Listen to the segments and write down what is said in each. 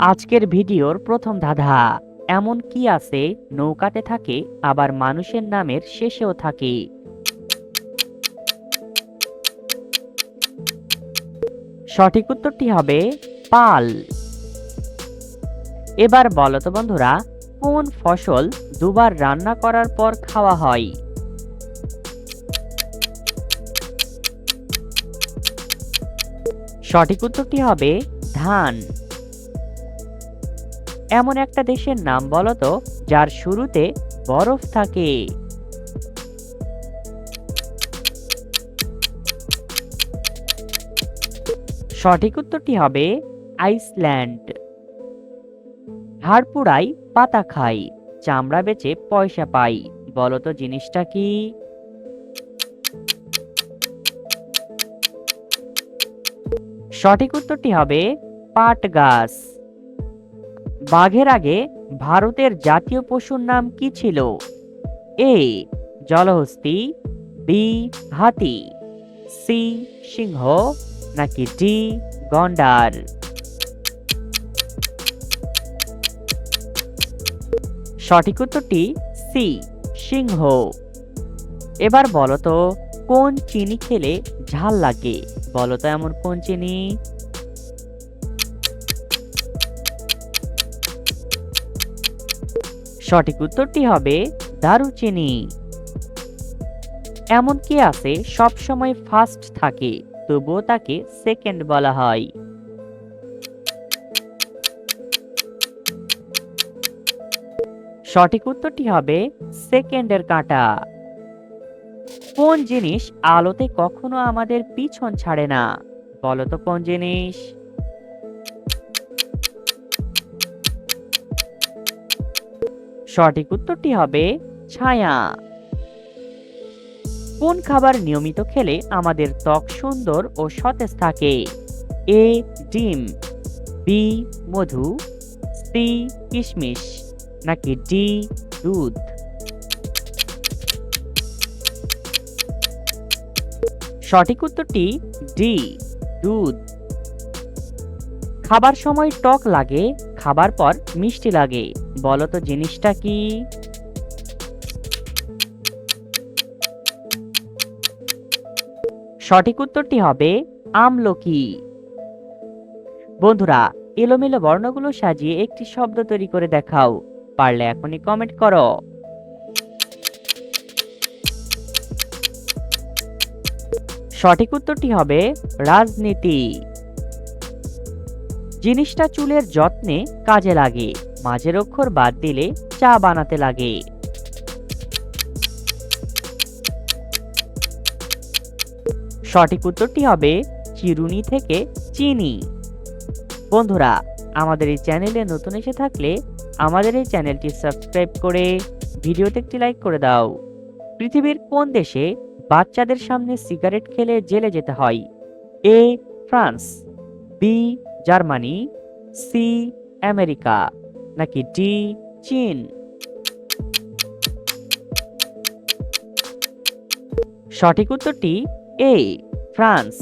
আজকের ভিডিওর প্রথম ধাঁধা। এমন কি আছে নৌকাতে থাকে আবার মানুষের নামের শেষেও থাকে? সঠিক উত্তরটি হবে পাল। এবার বলো তো বন্ধুরা, কোন ফসল দুবার রান্না করার পর খাওয়া হয়? সঠিক উত্তরটি হবে ধান। এমন একটা দেশের নাম বলো তো যার শুরুতে বরফ থাকে? সঠিক উত্তরটি হবে আইসল্যান্ড। হাড় পোড়াই পাতা খাই, চামড়া বেচে পয়সা পাই, বলো তো জিনিসটা কি? সঠিক উত্তরটি হবে পাট গাছ। বাঘের আগে ভারতের জাতীয় পশুর নাম কি ছিল? এ জলহস্তী, বি হাতি, সি সিংহ, নাকি ডি গন্ডার? সঠিক উত্তরটি সি সিংহ। এবার বলো তো, কোন চিনি খেলে ঝাল লাগে? বলো তো এমন কোন চিনি? সঠিক উত্তরটি হবে দারুচিনি। এমন কি আছে সব সময় ফার্স্ট থাকে তবুও তাকে সেকেন্ড বলা হয়? সঠিক উত্তরটি হবে সেকেন্ডের কাঁটা। কোন জিনিস আলোতে কখনো আমাদের পিছন ছাড়ে না? বলো তো কোন জিনিস? সঠিক উত্তরটি হবে ছায়া। কোন খাবার নিয়মিত খেলে আমাদের ত্বক সুন্দর ও সতেজ থাকে? এ ডিম, বি মধু, সি কিশমিশ, নাকি ডি দুধ? সঠিক উত্তরটি ডি দুধ। খাবার সময় টক লাগে, খাবার পর মিষ্টি লাগে, বলো তো জিনিসটা কি? সঠিক উত্তরটি হবে আমলকি। বন্ধুরা, এলোমেলো বর্ণগুলো সাজিয়ে একটি শব্দ তৈরি করে দেখাও। পারলে এখনই কমেন্ট করো। সঠিক উত্তরটি হবে রাজনীতি। জিনিসটা চুলের যত্নে কাজে লাগে, মাঝের অক্ষর বাদ দিলে চা বানাতে লাগে। সঠিক উত্তরটি হবে চিরুনি থেকে চিনি। বন্ধুরা, আমাদের এই চ্যানেলে নতুন এসে থাকলে আমাদের এই চ্যানেলটি সাবস্ক্রাইব করে ভিডিওতে একটি লাইক করে দাও। পৃথিবীর কোন দেশে বাচ্চাদের সামনে সিগারেট খেলে জেলে যেতে হয়? A France, B Germany, C America, নাকি ডি চীন? সঠিক উত্তরটি এ ফ্রান্স।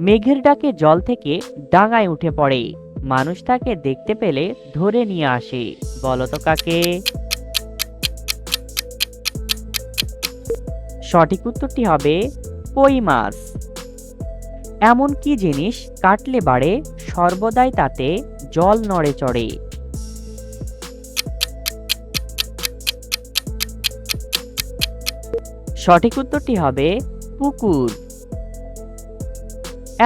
মেঘের ডাকে জল থেকে ডাঙায় উঠে পড়ে, মানুষ তাকে দেখতে পেলে ধরে নিয়ে আসে, বলো তো কাকে? সঠিক উত্তরটি হবে কই মাছ। এমন কি জিনিস কাটলে বাড়ে, সর্বদাই তাতে জল নড়ে চড়ে? সঠিক উত্তরটি হবে পুকুর।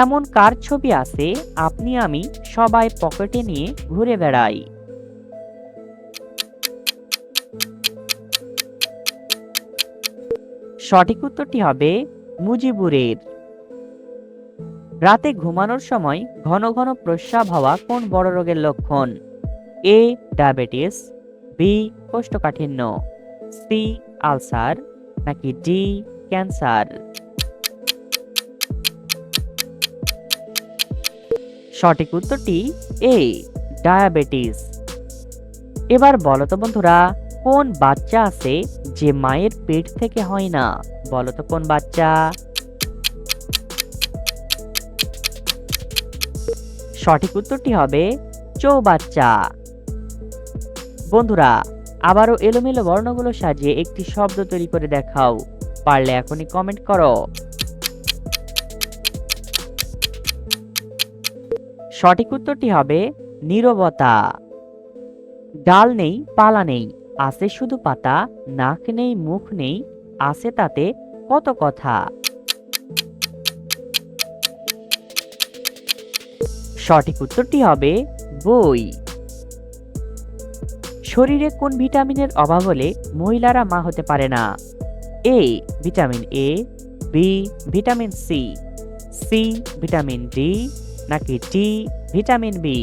এমন কার ছবি আছে আপনি আমি সবাই পকেটে নিয়ে ঘুরে বেড়াই? সঠিক উত্তরটি হবে মুজিবুরের। রাতে ঘুমানোর সময় ঘন ঘন প্রস্রাব হওয়া কোন বড় রোগের লক্ষণ? এ ডায়াবেটিস, বি কোষ্ঠকাঠিন্য, সি আলসার, নাকি ডি ক্যান্সার? সঠিক উত্তরটি এ ডায়াবেটিস। এবার বলো তো বন্ধুরা, কোন বাচ্চা আছে যে মায়ের পেট থেকে হয় না? বলো তো কোন বাচ্চা? সঠিক উত্তরটি হবে চৌবাচ্চা। বন্ধুরা, আবারও এলোমেলো বর্ণগুলো সাজিয়ে একটি শব্দ তৈরি করে দেখাও। পারলে এখনই কমেন্ট করো। সঠিক উত্তরটি হবে নীরবতা। ডাল নেই, পালা নেই, আছে শুধু পাতা, নাক নেই, মুখ নেই, আছে তাতে কত কথা। সঠিক উত্তরটি হবে বই। শরীরে কোন ভিটামিনের অভাব হলে মহিলারা মা হতে পারে না? A vitamin A, B vitamin C, C vitamin D, নাকি ডি ভিটামিন বি?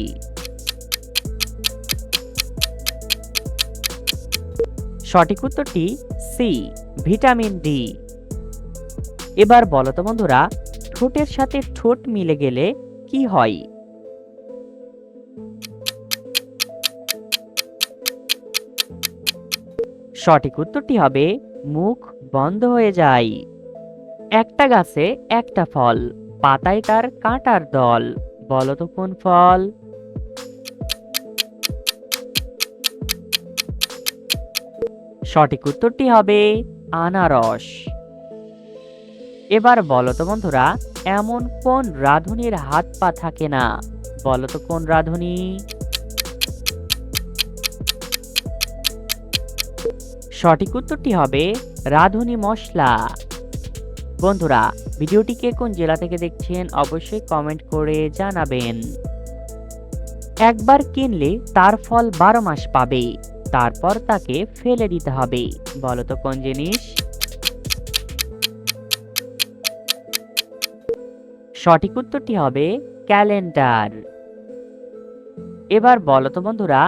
সঠিক উত্তরটি সি ভিটামিন ডি। এবার বলো তো বন্ধুরা, ঠোঁটের সাথে ঠোঁট মিলে গেলে কি হয়? সঠিক উত্তরটি হবে মুখ বন্ধ হয়ে যায়। একটা গাছে একটা ফল, পাতায় তার কাঁটার দল, বলো তো কোন ফল? সঠিক উত্তরটি হবে আনারস। এবার বলো তো বন্ধুরা, এমন কোন রাঁধুনির হাত পা থাকে না? বলো তো কোন রাঁধুনি? সঠিক উত্তরটি হবে রাঁধুনি মশলা। বন্ধুরা, ভিডিওটিকে কোন জেলা থেকে দেখছেন অবশ্যই কমেন্ট করে জানাবেন। একবার কিনলে তার ফল 12 মাস পাবে, তারপর তাকে ফেলে দিতে হবে, বলো তো কোন জিনিস? সঠিক উত্তরটি হবে ক্যালেন্ডার। এবার বলো তো বন্ধুরা,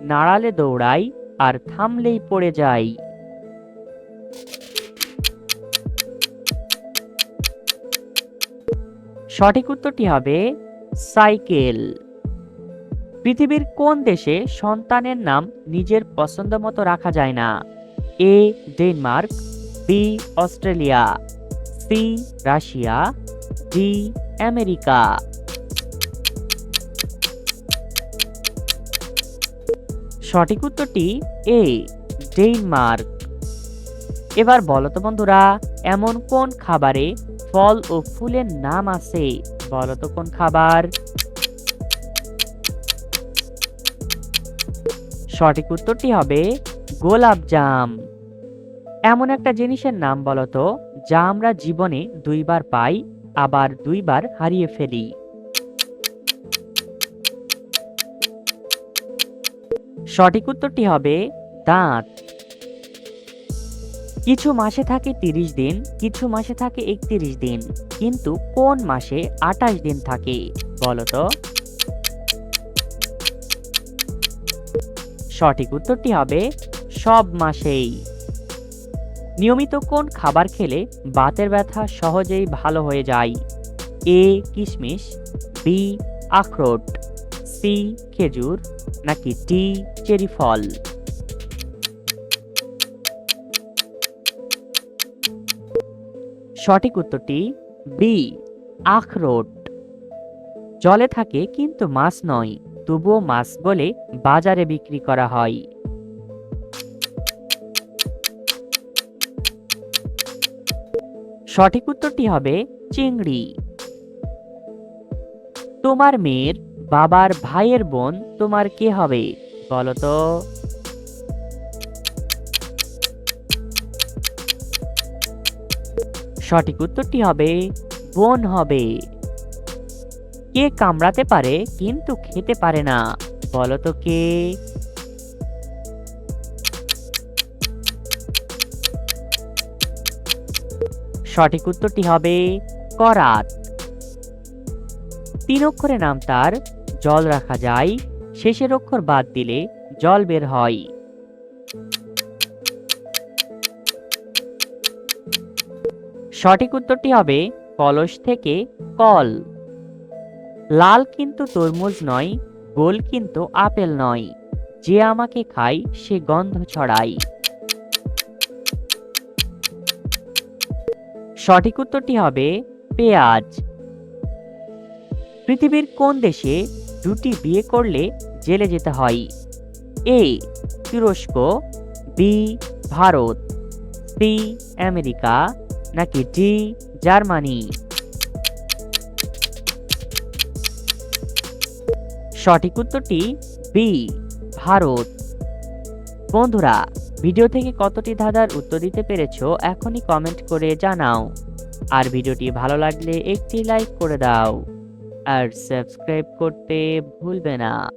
নাড়ালে দৌড়াই আর থামলেই পড়ে যাই। সঠিক উত্তরটি হবে সাইকেল। পৃথিবীর কোন দেশে সন্তানের নাম নিজের পছন্দ মতো রাখা যায় না? A Denmark, B Australia, C Russia, D America. সঠিক উত্তরটি এ ডেনমার্ক। এবার বলো তো বন্ধুরা, এমন কোন খাবারে ফল ও ফুলের নাম আছে? বলো তো কোন খাবার? সঠিক উত্তরটি হবে গোলাপ জাম। এমন একটা জিনিসের নাম বলো তো, যা আমরা জীবনে 2 বার পাই, আবার 2 বার হারিয়ে ফেলি। সঠিক উত্তরটি হবে দাঁত। কিছু মাসে থাকে 30 দিন, কিছু মাসে থাকে 31 দিন, কিন্তু কোন মাসে 28 দিন থাকে? বলো তো। সঠিক উত্তরটি হবে সব মাসেই। নিয়মিত কোন খাবার খেলে বাতের ব্যথা সহজেই ভালো হয়ে যায়? এ কিশমিশ, বি আখরোট, সি খেজুর, নাকি ডি চেরি ফল? সঠিক উত্তরটি বি আখরোট। জলে থাকে কিন্তু মাছ নয়, তবুও মাছ বলে বাজারে বিক্রি করা হয়। সঠিক উত্তরটি হবে চিংড়ি। তোমার মেয়ের বাবার ভাইয়ের বোন তোমার কে হবে? বলো তো। সঠিক উত্তরটি হবে বোন হবে। কে কামড়াতে পারে কিন্তু খেতে পারে না? বলো তো কে? সঠিক উত্তরটি হবে করাত। 3 অক্ষরে নাম তার, জল রাখা যায়, শেষের অক্ষর বাদ দিলে জল বের হয়। সঠিক উত্তরটি হবে কলস থেকে কল। লাল কিন্তু তরমুজ নয়, গোল কিন্তু আপেল নয়, যে আমাকে খায় সে গন্ধ ছড়ায়। সঠিক উত্তরটি হবে পেঁয়াজ। পৃথিবীর কোন দেশে দুটি বিয়ে করলে জেলে যেতে হয়? এ তুরস্ক, বি ভারত, সি আমেরিকা, নাকি ডি জার্মানি? সঠিক উত্তরটি বি ভারত। বন্ধুরা, ভিডিও থেকে কতটি ধাঁধার উত্তর দিতে পেরেছো এখনই কমেন্ট করে জানাও। আর ভিডিওটি ভালো লাগলে একটি লাইক করে দাও আর সাবস্ক্রাইব করতে ভুলবে না।